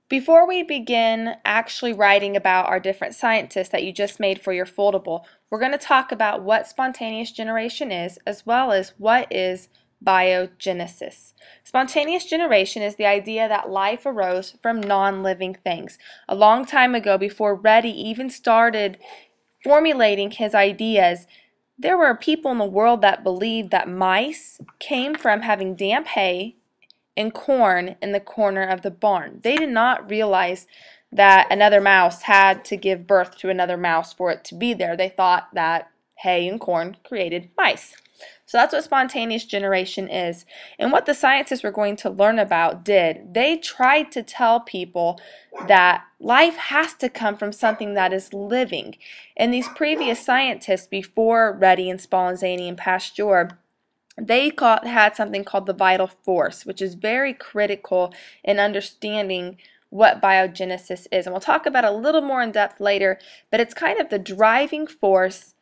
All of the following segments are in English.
Before we begin actually writing about our different scientists that you just made for your foldable, we're going to talk about what spontaneous generation is, as well as what is biogenesis. Spontaneous generation is the idea that life arose from non-living things. A long time ago, before Reddy even started formulating his ideas, there were people in the world that believed that mice came from having damp hay and corn in the corner of the barn. They did not realize that another mouse had to give birth to another mouse for it to be there. They thought that hay and corn created mice. So that's what spontaneous generation is. And what the scientists we're going to learn about did, they tried to tell people that life has to come from something that is living. And these previous scientists before Reddy and Spallanzani and Pasteur, they had something called the vital force, which is very critical in understanding what biogenesis is. And we'll talk about it a little more in depth later, but it's kind of the driving force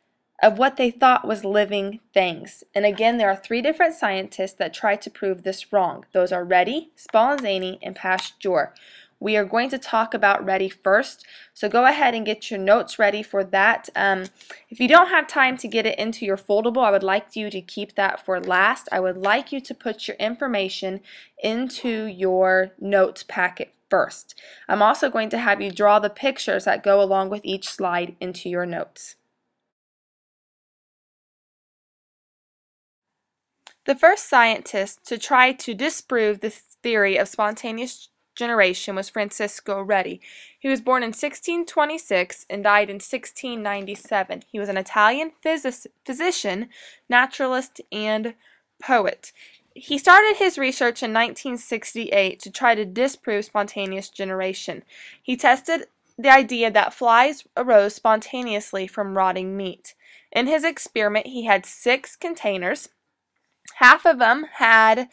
of what they thought was living things. And again, there are three different scientists that try to prove this wrong. Those are Reddy, Spallanzani, and Pasteur. We are going to talk about Reddy first, so go ahead and get your notes ready for that. If you don't have time to get it into your foldable, I would like you to keep that for last. I would like you to put your information into your notes packet first. I'm also going to have you draw the pictures that go along with each slide into your notes. The first scientist to try to disprove the theory of spontaneous generation was Francisco Reddy. He was born in 1626 and died in 1697. He was an Italian physician, naturalist, and poet. He started his research in 1968 to try to disprove spontaneous generation. He tested the idea that flies arose spontaneously from rotting meat. In his experiment, he had 6 containers. Half of them had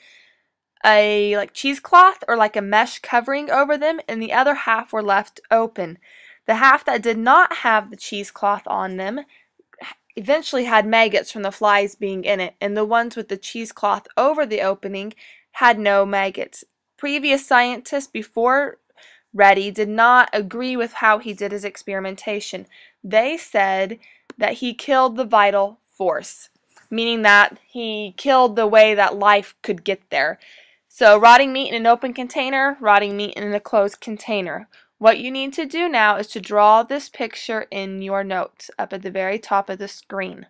a cheesecloth or like a mesh covering over them, and the other half were left open. The half that did not have the cheesecloth on them eventually had maggots from the flies being in it, and the ones with the cheesecloth over the opening had no maggots. Previous scientists before Reddy did not agree with how he did his experimentation. They said that he killed the vital force, meaning that he killed the way that life could get there. So rotting meat in an open container, rotting meat in a closed container. What you need to do now is to draw this picture in your notes up at the very top of the screen.